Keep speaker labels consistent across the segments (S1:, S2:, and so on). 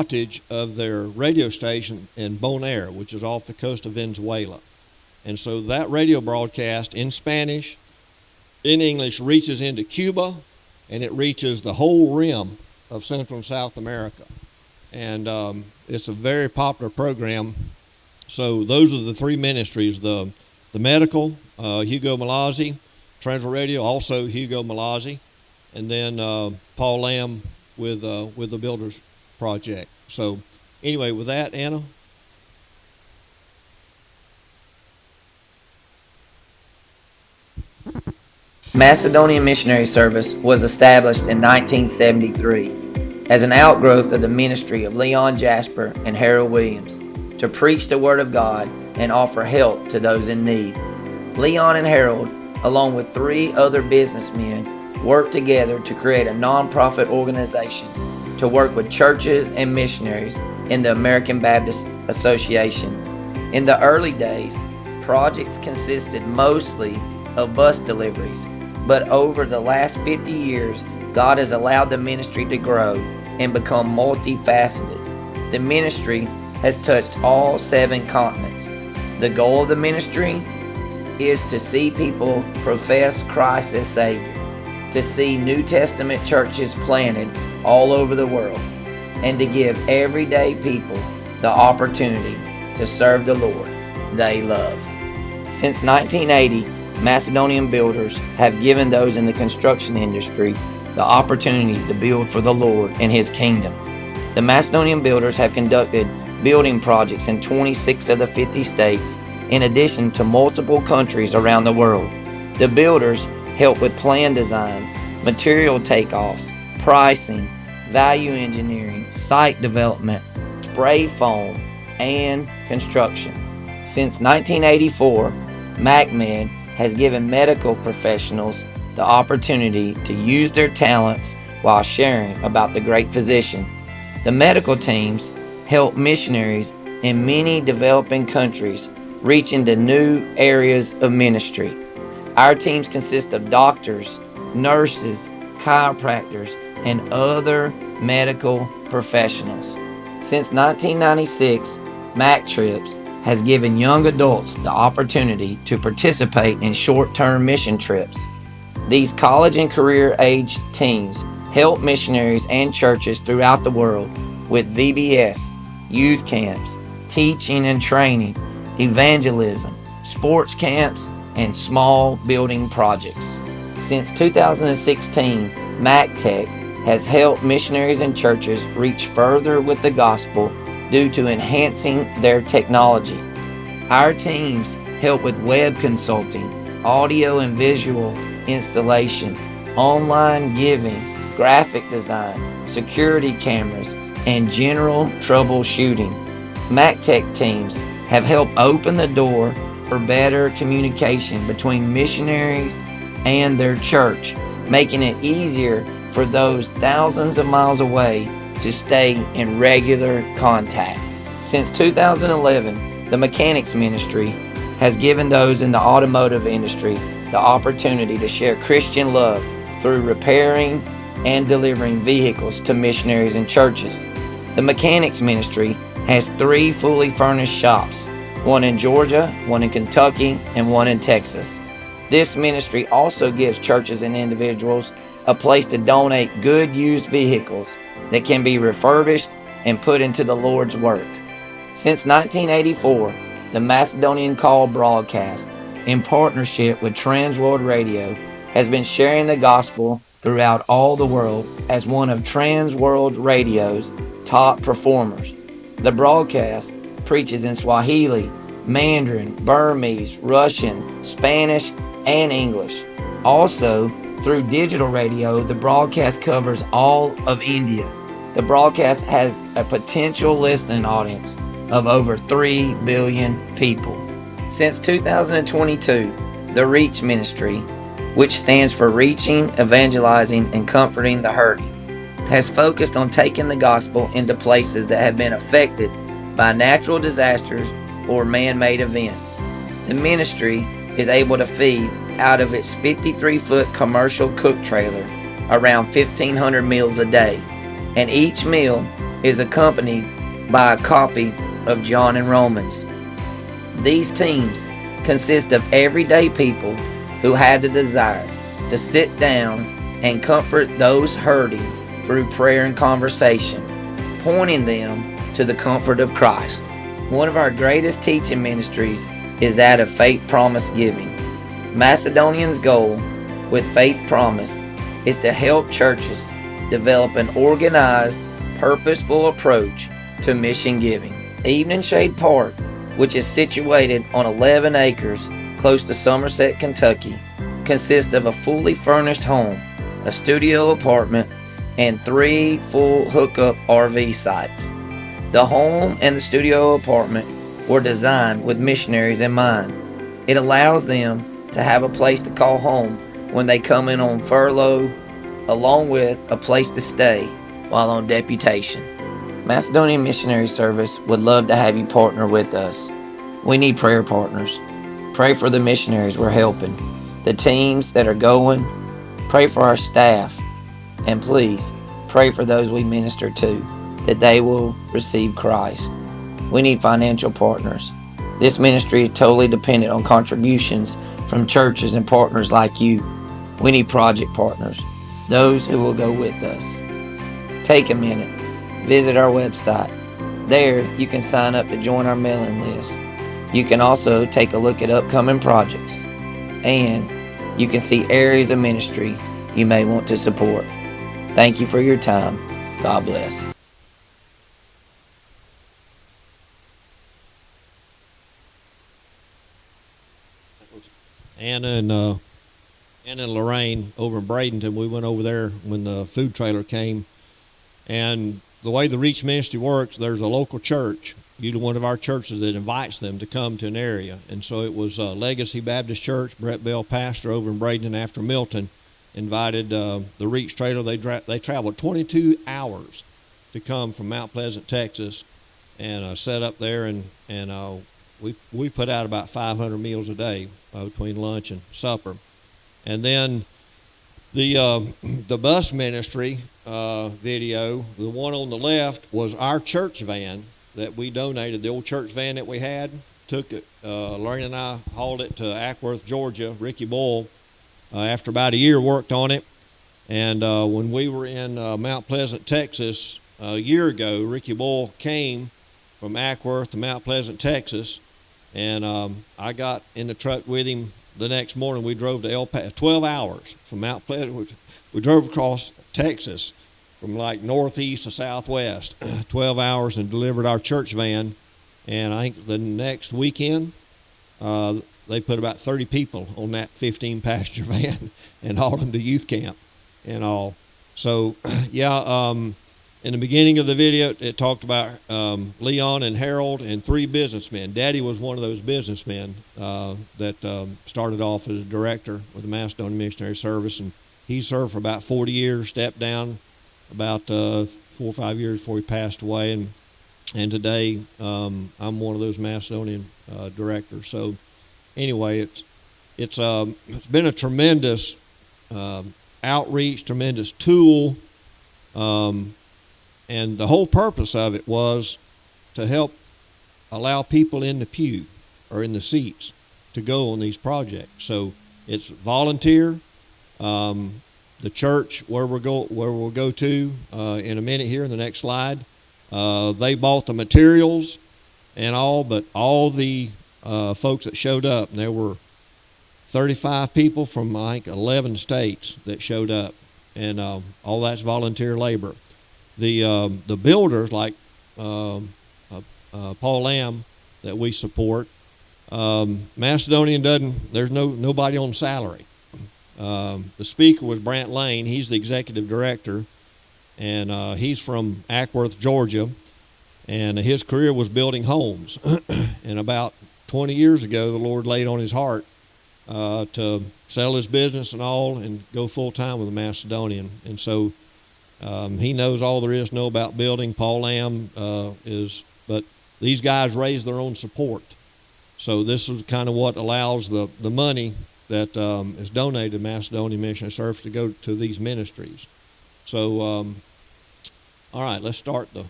S1: outage of their radio station in Bonaire, which is off the coast of Venezuela. And so that radio broadcast in Spanish, in English, reaches into Cuba, and it reaches the whole rim of Central and South America. And it's a very popular program. So those are the three ministries, the medical, Hugo Malazzi, Transworld Radio, also Hugo Malazzi, and then Paul Lamb with the Builders Project. So anyway, with that, Anna.
S2: Macedonian Missionary Service was established in 1973 as an outgrowth of the ministry of Leon Jasper and Harold Williams to preach the Word of God and offer help to those in need. Leon and Harold, along with 3 other businessmen, worked together to create a nonprofit organization to work with churches and missionaries in the American Baptist Association. In the early days, projects consisted mostly of bus deliveries, but over the last 50 years, God has allowed the ministry to grow and become multifaceted. The ministry has touched all 7 continents. The goal of the ministry is to see people profess Christ as Savior, to see New Testament churches planted all over the world, and to give everyday people the opportunity to serve the Lord they love. Since 1980, Macedonian builders have given those in the construction industry the opportunity to build for the Lord and His kingdom. The Macedonian builders have conducted building projects in 26 of the 50 states, in addition to multiple countries around the world. The builders help with plan designs, material takeoffs, pricing, value engineering, site development, spray foam, and construction. Since 1984, MacMed has given medical professionals the opportunity to use their talents while sharing about the great physician. The medical teams help missionaries in many developing countries reach into new areas of ministry. Our teams consist of doctors, nurses, chiropractors, and other medical professionals. Since 1996, Mac Trips has given young adults the opportunity to participate in short-term mission trips. These college and career-age teams help missionaries and churches throughout the world with VBS, youth camps, teaching and training, evangelism, sports camps, and small building projects. Since 2016, MacTech has helped missionaries and churches reach further with the gospel due to enhancing their technology. Our teams help with web consulting, audio and visual installation, online giving, graphic design, security cameras, and general troubleshooting. MacTech teams have helped open the door for better communication between missionaries and their church, making it easier for those thousands of miles away to stay in regular contact. Since 2011, the Mechanics Ministry has given those in the automotive industry the opportunity to share Christian love through repairing and delivering vehicles to missionaries and churches. The Mechanics Ministry has 3 fully furnished shops, one in Georgia, one in Kentucky, and one in Texas. This ministry also gives churches and individuals a place to donate good used vehicles that can be refurbished and put into the Lord's work. Since 1984, the Macedonian Call broadcast, in partnership with Transworld Radio, has been sharing the gospel throughout all the world as one of Transworld Radio's top performers. The broadcast preaches in Swahili, Mandarin, Burmese, Russian, Spanish, and English. Also, through digital radio, the broadcast covers all of India. The broadcast has a potential listening audience of over 3 billion people. Since 2022, the REACH Ministry, which stands for Reaching, Evangelizing, and Comforting the Hurting, has focused on taking the gospel into places that have been affected by natural disasters or man-made events. The ministry is able to feed out of its 53-foot commercial cook trailer around 1,500 meals a day, and each meal is accompanied by a copy of John and Romans. These teams consist of everyday people who had the desire to sit down and comfort those hurting through prayer and conversation, pointing them to the comfort of Christ. One of our greatest teaching ministries is that of Faith Promise Giving. Macedonian's goal with Faith Promise is to help churches develop an organized, purposeful approach to mission giving. Evening Shade Park, which is situated on 11 acres close to Somerset, Kentucky, consists of a fully furnished home, a studio apartment, and 3 full hookup RV sites. The home and the studio apartment were designed with missionaries in mind. It allows them to have a place to call home when they come in on furlough, along with a place to stay while on deputation. Macedonian Missionary Service would love to have you partner with us. We need prayer partners. Pray for the missionaries we're helping, the teams that are going. Pray for our staff. And please, pray for those we minister to, that they will receive Christ. We need financial partners. This ministry is totally dependent on contributions from churches and partners like you. We need project partners, those who will go with us. Take a minute, visit our website. There, you can sign up to join our mailing list. You can also take a look at upcoming projects, and you can see areas of ministry you may want to support. Thank you for your time. God bless.
S1: Anna and Lorraine over in Bradenton, we went over there when the food trailer came. And the way the Reach Ministry works, there's a local church, usually one of our churches, that invites them to come to an area. And so it was Legacy Baptist Church, Brett Bell, pastor over in Bradenton after Milton, invited the Reach trailer. They traveled 22 hours to come from Mount Pleasant, Texas, and set up there. And we put out about 500 meals a day between lunch and supper. And then the bus ministry video, the one on the left, was our church van that we donated, the old church van that we had. Took it, Lorraine and I hauled it to Ackworth, Georgia. Ricky Boyle, after about a year, worked on it. And when we were in Mount Pleasant, Texas, a year ago, Ricky Boyle came from Ackworth to Mount Pleasant, Texas, and I got in the truck with him the next morning. We drove to El Paso, 12 hours from Mount Pleasant. We drove across Texas from like northeast to southwest, 12 hours, and delivered our church van. And I think the next weekend, they put about 30 people on that 15-passenger van and hauled them to youth camp and all. So, yeah, in the beginning of the video, it talked about Leon and Harold and 3 businessmen. Daddy was one of those businessmen that started off as a director with the Macedonian Missionary Service, and he served for about 40 years, stepped down about 4 or 5 years before he passed away, and today I'm one of those Macedonian directors. So anyway, it's been a tremendous outreach, tremendous tool. And the whole purpose of it was to help allow people in the pew or in the seats to go on these projects. So it's volunteer. The church where we'll go to in a minute here in the next slide, they bought the materials and all, but all the folks that showed up, and there were 35 people from like 11 states that showed up, and all that's volunteer labor. The builders like Paul Lamb that we support, Macedonian there's nobody on salary. The speaker was Brant Lane. He's the executive director, and he's from Ackworth, Georgia, and his career was building homes. And about 20 years ago, the Lord laid on his heart to sell his business and all and go full-time with the Macedonian. And so he knows all there is to know about building. Paul Lamb but these guys raise their own support. So this is kind of what allows the money that is donated to Macedonian Missionary Service to go to these ministries. So, all right, let's start the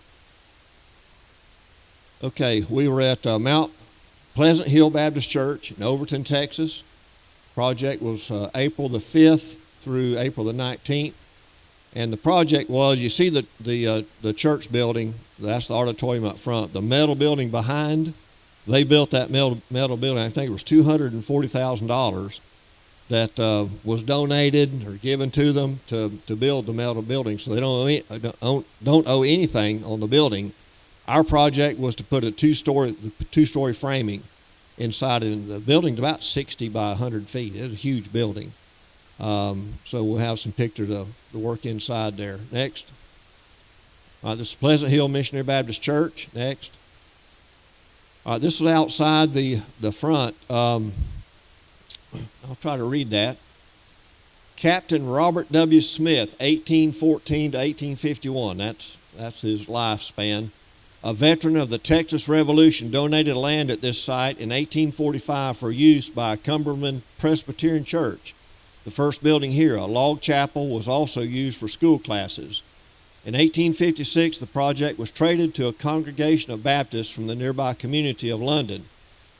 S1: Okay, we were at Mount Pleasant Hill Baptist Church in Overton, Texas. Project was April the 5th through April the 19th. And the project was, you see the church building, that's the auditorium up front. The metal building behind, they built that metal building. I think it was $240,000 that was donated or given to them to build the metal building. So they don't owe anything on the building. Our project was to put a two-story framing inside of the building's about 60 by 100 feet. It's a huge building. So we'll have some pictures of the work inside there. Next. This is Pleasant Hill Missionary Baptist Church. Next. This is outside the front. I'll try to read that. Captain Robert W. Smith, 1814 to 1851. That's his lifespan. A veteran of the Texas Revolution, donated land at this site in 1845 for use by Cumberland Presbyterian Church. The first building here, a log chapel, was also used for school classes. In 1856, the project was traded to a congregation of Baptists from the nearby community of London,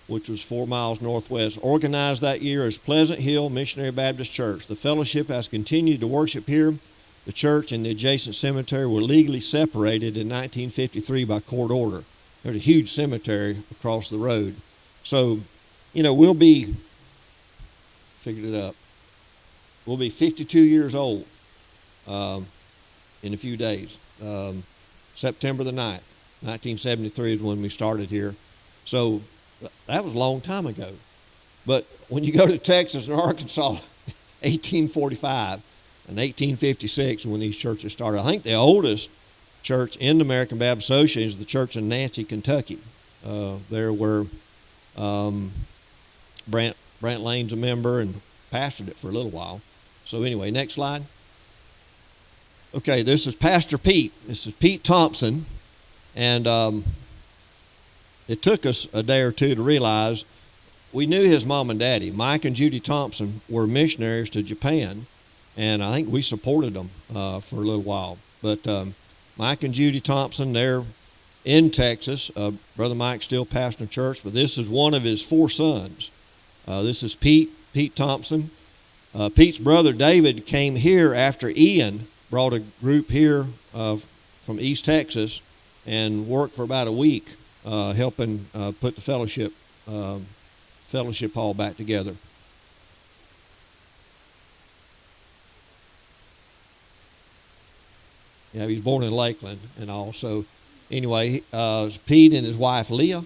S1: which was 4 miles northwest, organized that year as Pleasant Hill Missionary Baptist Church. The fellowship has continued to worship here. The church and the adjacent cemetery were legally separated in 1953 by court order. There's a huge cemetery across the road. So, we'll be 52 years old in a few days. September the 9th, 1973 is when we started here. So that was a long time ago. But when you go to Texas and Arkansas, 1845 and 1856 when these churches started. I think the oldest church in the American Baptist Association is the church in Nancy, Kentucky. There where Brant Lane's a member and pastored it for a little while. So anyway, next slide. Okay, this is Pastor Pete. This is Pete Thompson. And it took us a day or two to realize we knew his mom and daddy. Mike and Judy Thompson were missionaries to Japan. And I think we supported them for a little while. But Mike and Judy Thompson, they're in Texas. Brother Mike's still pastoring church, but this is one of his 4 sons. This is Pete Thompson. Pete's brother David came here after Ian brought a group here from East Texas and worked for about a week helping put the fellowship hall back together. Yeah, he was born in Lakeland and all. So anyway, Pete and his wife Leah.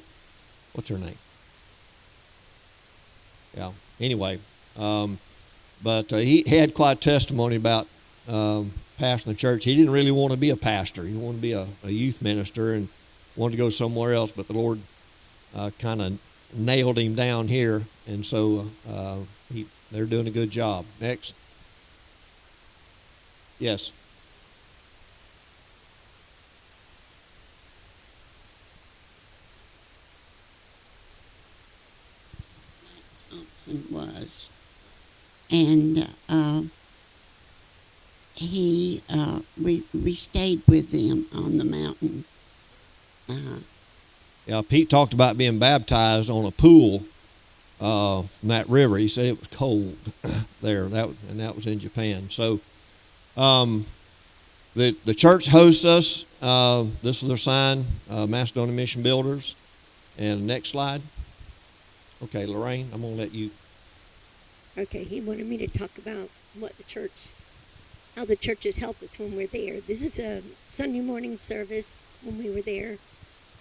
S1: What's her name? Yeah. Anyway, but he had quite a testimony about pastoring the church. He didn't really want to be a pastor. He wanted to be a youth minister and wanted to go somewhere else. But the Lord kind of nailed him down here, and so they're doing a good job. Next. Yes.
S3: Was, and we stayed with them on the mountain.
S1: Yeah, Pete talked about being baptized on a pool from that river. He said it was cold there. That was in Japan. So the church hosts us. This is their sign, Macedonia Mission Builders. And next slide. Okay, Lorraine, I'm going to let you.
S4: Okay, he wanted me to talk about how the churches help us when we're there. This is a Sunday morning service when we were there.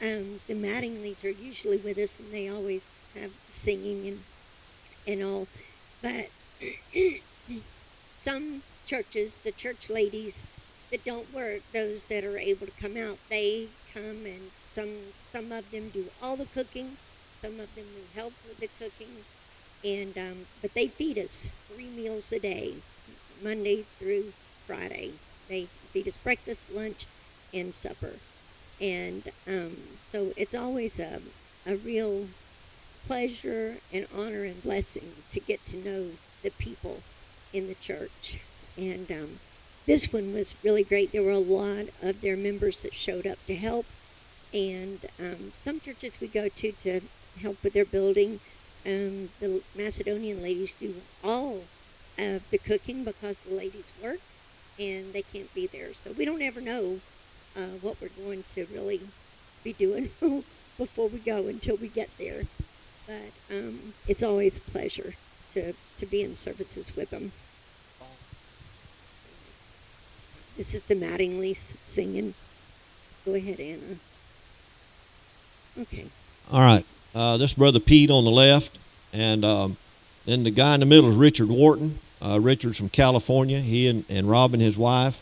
S4: The Mattingleys are usually with us, and they always have singing and all. But some churches, the church ladies that don't work, those that are able to come out, they come, and some of them do all the cooking. Some of them will help with the cooking, and but they feed us 3 meals a day, Monday through Friday. They feed us breakfast, lunch, and supper, and so it's always a real pleasure and honor and blessing to get to know the people in the church. And this one was really great. There were a lot of their members that showed up to help, And some churches we go to help with their building, the Macedonian ladies do all of the cooking because the ladies work and they can't be there. So we don't ever know what we're going to really be doing before we go until we get there. But it's always a pleasure to be in services with them. This is the Mattingleys singing. Go ahead, Anna. Okay.
S1: All right. This is Brother Pete on the left, and then the guy in the middle is Richard Wharton. Richard's from California. He and Robin, his wife,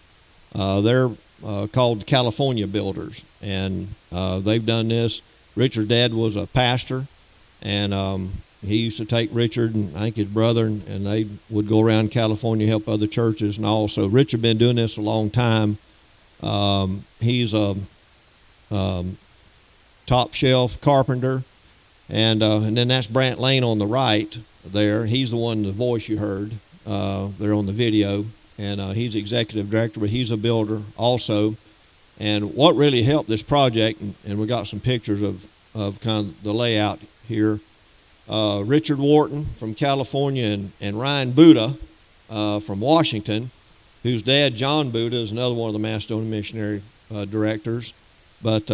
S1: they're called the California Builders, and they've done this. Richard's dad was a pastor, and he used to take Richard and I think his brother, and they would go around California, help other churches and all. So Richard been doing this a long time. He's a top shelf carpenter, and then that's Brant Lane on the right there. He's the one, the voice you heard there on the video, and he's executive director, but he's a builder also. And what really helped this project, and we got some pictures of kind of the layout here. Richard Wharton from California and Ryan Buddha from Washington, whose dad, John Buddha, is another one of the Macedonian Missionary directors. But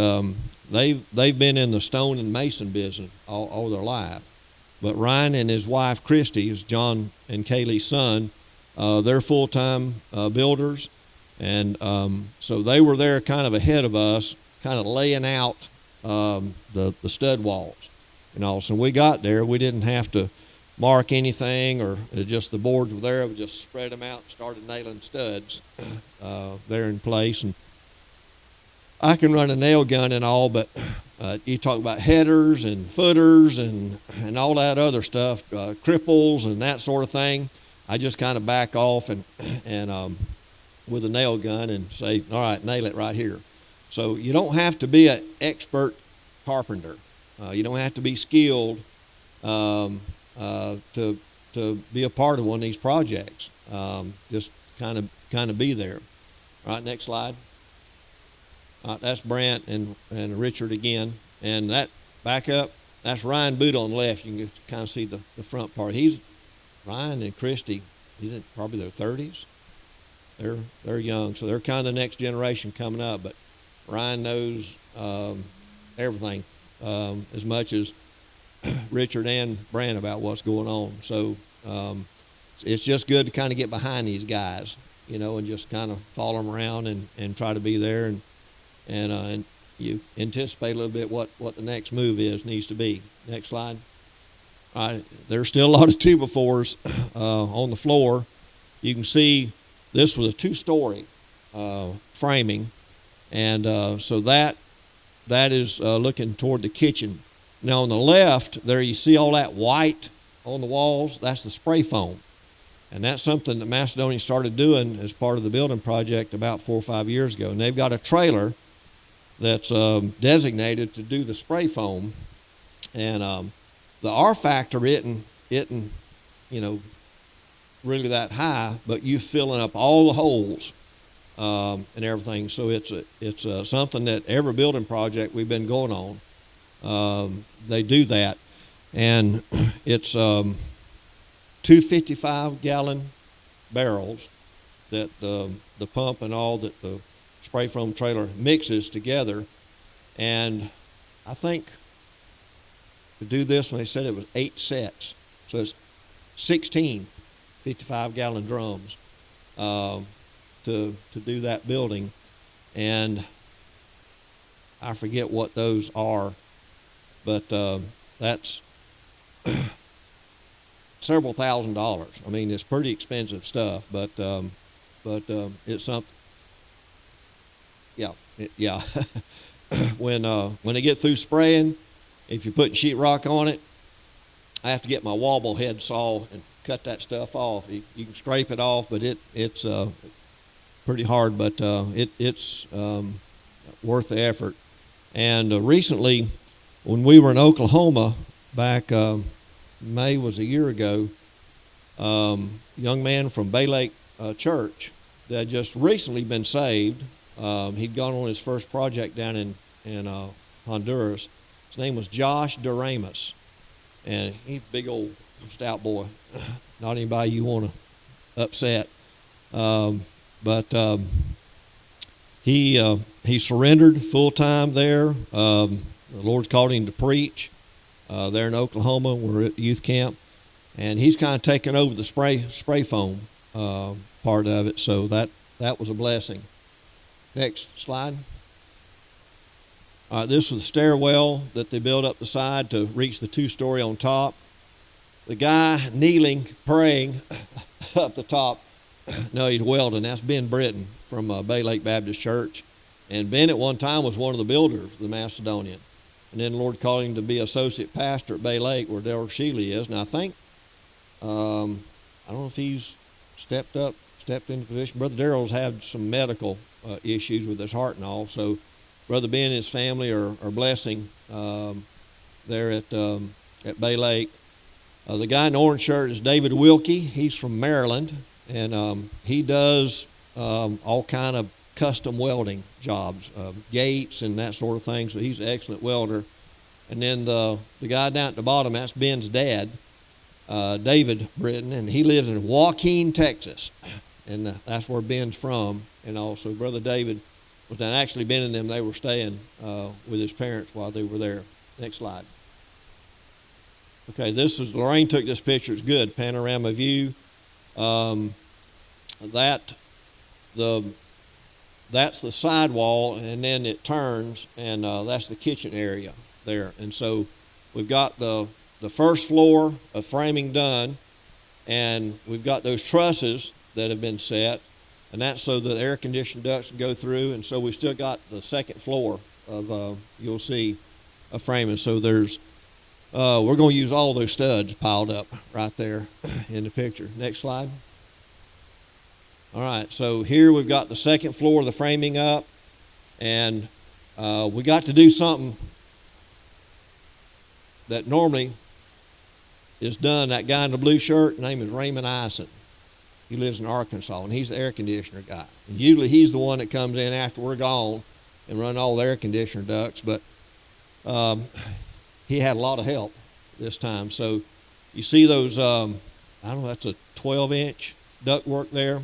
S1: they've been in the stone and mason business all their life. But Ryan and his wife, Christy, is John and Kaylee's son. They're full-time builders. And so they were there kind of ahead of us, kind of laying out the stud walls. And all. So when we got there, we didn't have to mark anything, or just the boards were there. We just spread them out and started nailing studs there in place. And I can run a nail gun and all, but you talk about headers and footers and all that other stuff, cripples and that sort of thing. I just kind of back off and with a nail gun and say, all right, nail it right here. So you don't have to be an expert carpenter. You don't have to be skilled to be a part of one of these projects. Just kind of be there. All right, next slide. That's Brant and Richard again, and that back up. That's Ryan Buddha on the left. You can kind of see the front part. He's Ryan and Christy. He's in probably their 30s. They're young, so they're kind of the next generation coming up. But Ryan knows everything. As much as Richard and Brant about what's going on. So it's just good to kind of get behind these guys, and just kind of follow them around and try to be there, and you anticipate a little bit what the next move needs to be. Next slide. All right, there's still a lot of 2x4s on the floor. You can see this was a 2-story framing, and so that is looking toward the kitchen. Now on the left there you see all that white on the walls. That's the spray foam. And that's something that Macedonia started doing as part of the building project about 4 or 5 years ago. And they've got a trailer that's designated to do the spray foam. And the R factor isn't really that high, but you filling up all the holes and everything. So it's something that every building project we've been going on, they do that. And it's 2 55-gallon barrels that the pump and all that the spray foam trailer mixes together. And I think to do this one, they said it was 8 sets. So it's 16 55-gallon drums to do that building. And I forget what those are, but that's several $1,000s. I mean, it's pretty expensive stuff, but it's something. Yeah. When they get through spraying, if you're putting sheetrock on it, I have to get my wobble head saw and cut that stuff off. You can scrape it off, but it's pretty hard, but it's worth the effort. And recently, when we were in Oklahoma back May was a year ago, a young man from Bay Lake Church that had just recently been saved. He'd gone on his first project down in Honduras. His name was Josh Doremus, and he's a big old stout boy. Not anybody you want to upset. But he surrendered full time there. The Lord's called him to preach there in Oklahoma. We're at youth camp, and he's kind of taken over the spray foam part of it. So that was a blessing. Next slide. This was the stairwell that they built up the side to reach the 2-story on top. The guy kneeling, praying up the top, no, he's welding. That's Ben Britton from Bay Lake Baptist Church. And Ben at one time was one of the builders of the Macedonian. And then the Lord called him to be associate pastor at Bay Lake, where Daryl Shealy is. And I think, I don't know if he's stepped into position. Brother Daryl's had some medical issues with his heart and all. So Brother Ben and his family are blessing there at Bay Lake. The guy in the orange shirt is David Wilkie. He's from Maryland, and he does all kind of custom welding jobs, gates and that sort of thing. So he's an excellent welder. And then the guy down at the bottom, that's Ben's dad, David Britton, and he lives in Wauchula, Texas, and that's where Ben's from. And also Brother David was down. Actually, Ben and them, they were staying with his parents while they were there. Next slide. Okay, this is, Lorraine took this picture. It's good, panorama view. That's the sidewall, and then it turns, and that's the kitchen area there. And so we've got the first floor of framing done, and we've got those trusses that have been set, and that's so the air conditioning ducts can go through. And so we've still got the second floor of, you'll see, a framing. So there's we're going to use all those studs piled up right there in the picture. Next slide. All right, so here we've got the second floor of the framing up, and we got to do something that normally is done. That guy in the blue shirt, his name is Raymond Ison. He lives in Arkansas, and he's the air conditioner guy. And usually he's the one that comes in after we're gone and run all the air conditioner ducts, but he had a lot of help this time. So you see those, I don't know, that's a 12-inch ductwork there,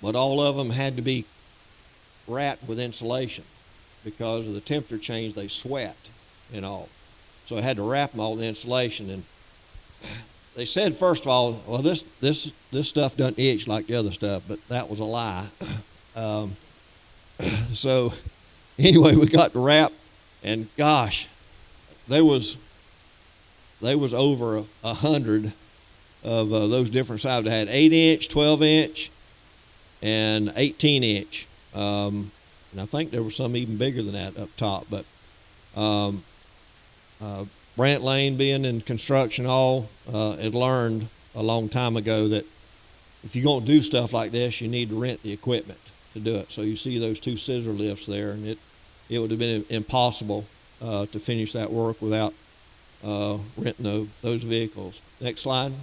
S1: but all of them had to be wrapped with insulation because of the temperature change. They sweat and all. So I had to wrap them all with insulation. And they said, first of all, well, this stuff doesn't itch like the other stuff, but that was a lie. So anyway, we got to wrap, and gosh, there was over 100 of those different sizes. They had 8-inch, 12-inch, and 18-inch. And I think there were some even bigger than that up top. But Brant Lane, being in construction, had learned a long time ago that if you're going to do stuff like this, you need to rent the equipment to do it. So you see those 2 scissor lifts there, and it would have been impossible to finish that work without renting those vehicles. Next slide.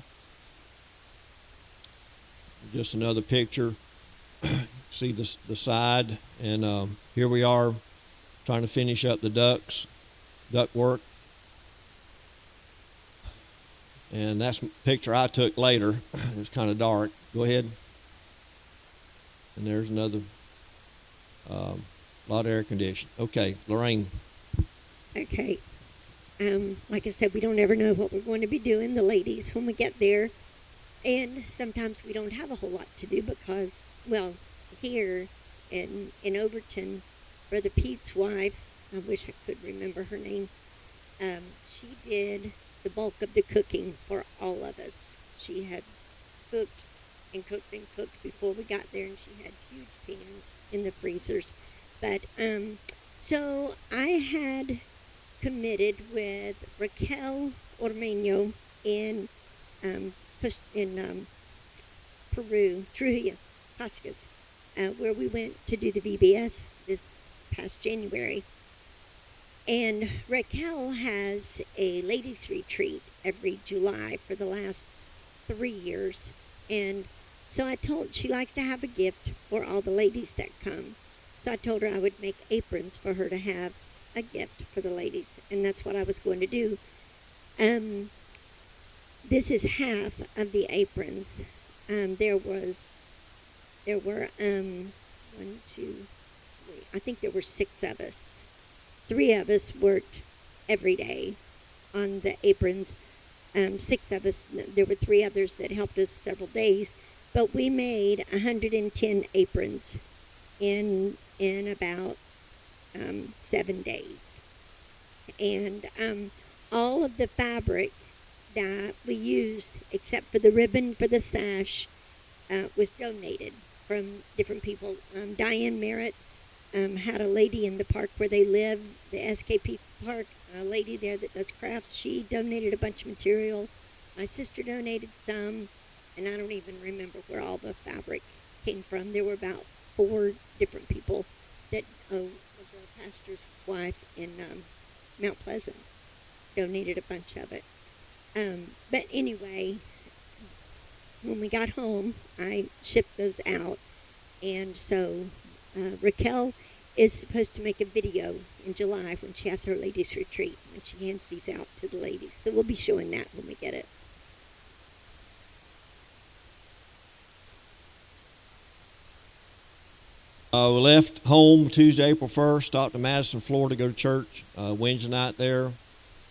S1: Just another picture. See the side, and here we are trying to finish up the duct work. And that's a picture I took later. It's kind of dark. Go ahead. And there's another lot of air conditioning. Okay, Lorraine.
S4: Okay. Like I said, we don't ever know what we're going to be doing, the ladies, when we get there. And sometimes we don't have a whole lot to do because, well, here in Overton, Brother Pete's wife, I wish I could remember her name, she did the bulk of the cooking for all of us. She had cooked and cooked and cooked before we got there, and she had huge pans in the freezers. But so I had committed with Raquel Ormeño in Peru, Trujillo, Pascas, where we went to do the VBS this past January. And Raquel has a ladies' retreat every July for the last 3 years. And so she likes to have a gift for all the ladies that come. So I told her I would make aprons for her to have a gift for the ladies, and that's what I was going to do. Um, this is half of the aprons. There were one, two, three. I think there were 6 of us. 3 of us worked every day on the aprons. 6 of us. There were 3 others that helped us several days, but we made 110 aprons in about 7 days, and all of the fabric that we used, except for the ribbon for the sash, was donated from different people. Diane Merritt had a lady in the park where they live, the SKP Park, a lady there that does crafts. She donated a bunch of material. My sister donated some, and I don't even remember where all the fabric came from. There were about 4 different people that, the pastor's wife in Mount Pleasant donated a bunch of it. But anyway, when we got home, I shipped those out. And so Raquel is supposed to make a video in July when she has her ladies' retreat, when she hands these out to the ladies. So we'll be showing that when we get it.
S1: We left home Tuesday, April 1st, stopped in Madison, Florida to go to church. Wednesday night there.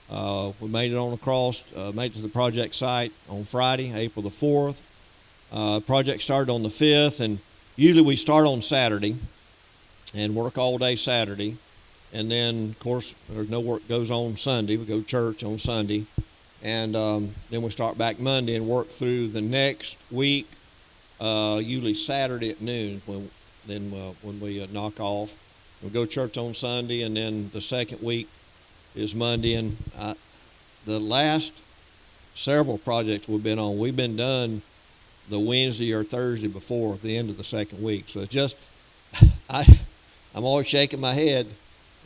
S1: We made it on across, made it to the project site on Friday, April the 4th. Project started on the 5th, and usually we start on Saturday and work all day Saturday. And then, of course, there's no work goes on Sunday. We go to church on Sunday. And then we start back Monday and work through the next week, usually Saturday at noon when we knock off. We'll go to church on Sunday, and then the second week is Monday. And the last several projects we've been on, we've been done the Wednesday or Thursday before the end of the second week. So it's just, I'm always shaking my head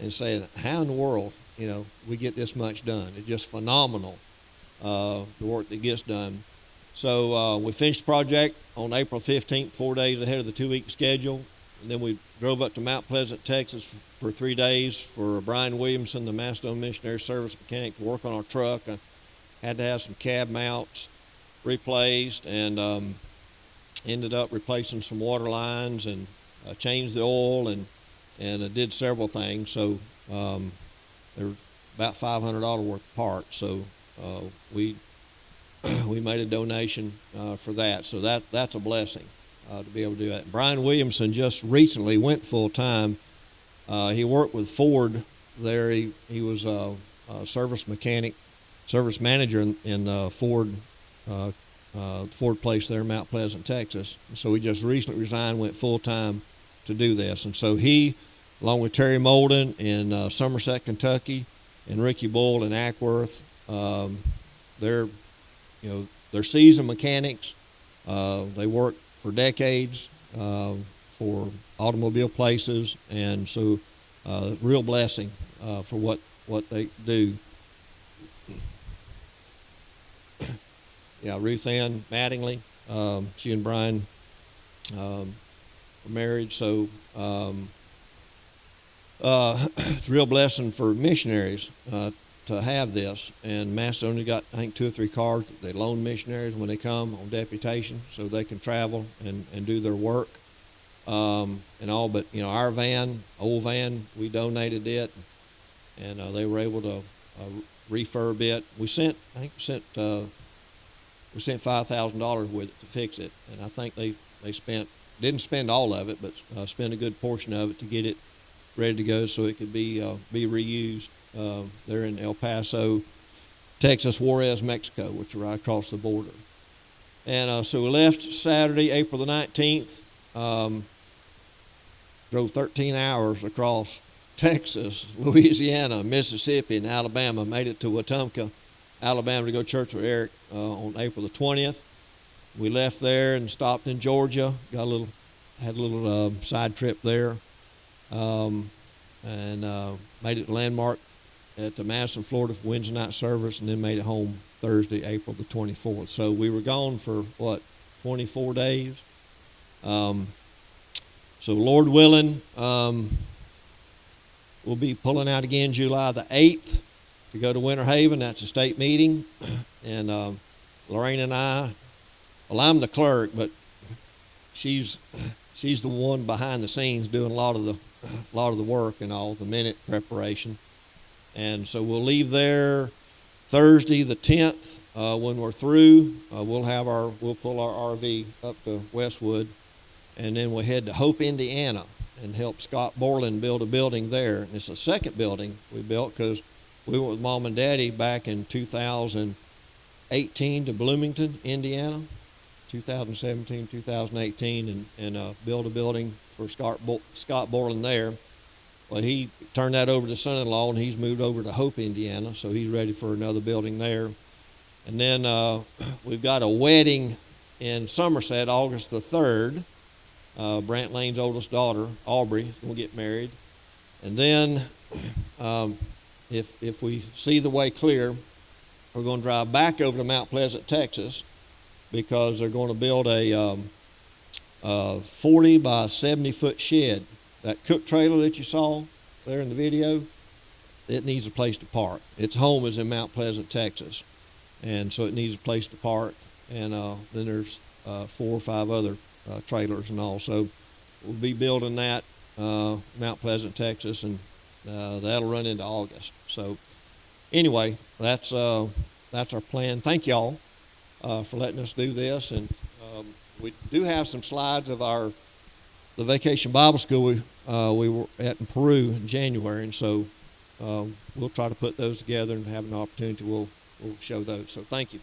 S1: and saying, how in the world, we get this much done? It's just phenomenal, the work that gets done. So we finished the project on April 15th, 4 days ahead of the 2-week schedule. And then we drove up to Mount Pleasant, Texas for 3 days for Brian Williamson, the Macedonian Missionary Service mechanic, to work on our truck. I had to have some cab mounts replaced, and ended up replacing some water lines and changed the oil and did several things. So there were about $500 worth of parts. So we made a donation for that. So that's a blessing to be able to do that. Brian Williamson just recently went full time. He worked with Ford there. He was a service manager in Ford place there in Mount Pleasant, Texas. So he just recently resigned, went full time to do this. And so he, along with Terry Molden in Somerset, Kentucky, and Ricky Bull in Ackworth, they're seasoned mechanics. They work for decades for automobile places, and so real blessing for what they do. Yeah, Ruth Ann Mattingly, she and Brian were married, so it's a real blessing for missionaries to have this. And Macedonia got, I think, 2 or 3 cars that they loan missionaries when they come on deputation, so they can travel and do their work and all. But our old van, we donated it, and they were able to refurb it. We sent $5,000 with it to fix it, and I think they didn't spend all of it, but spent a good portion of it to get it ready to go so it could be reused there in El Paso, Texas, Juarez, Mexico, which are right across the border. And so we left Saturday, April the 19th, drove 13 hours across Texas, Louisiana, Mississippi, and Alabama, made it to Wetumpka, Alabama, to go to church with Eric on April the 20th. We left there and stopped in Georgia, had a little side trip there, and made it to Landmark at the Madison, Florida for Wednesday night service, and then made it home Thursday, April the 24th. So we were gone for 24 days. So Lord willing, We'll be pulling out again July the 8th to go to Winter Haven. That's a state meeting. And Lorraine and I, well, I'm the clerk, but she's the one behind the scenes doing a lot of the work and all the minute preparation. And so we'll leave there Thursday the 10th. When we're through, we'll pull our RV up to Westwood, and then we'll head to Hope, Indiana, and help Scott Borland build a building there. And it's the second building we built because we went with Mom and Daddy back in 2018 to Bloomington, Indiana, 2017, 2018, and built a building for Scott Borland there. Well, he turned that over to son-in-law, and he's moved over to Hope, Indiana, so he's ready for another building there. And then we've got a wedding in Somerset, August the 3rd. Brant Lane's oldest daughter, Aubrey, is going to get married. And then if we see the way clear, we're going to drive back over to Mount Pleasant, Texas, because they're going to build a 40 by 70-foot shed. That cook trailer that you saw there in the video, it needs a place to park. Its home is in Mount Pleasant, Texas, and so it needs a place to park. And then there's 4 or 5 other trailers and all. So we'll be building that Mount Pleasant, Texas, and that'll run into August. So anyway, that's our plan. Thank y'all for letting us do this, and we do have some slides of the Vacation Bible School we were at in Peru in January, and so we'll try to put those together and have an opportunity. We'll show those. So thank you.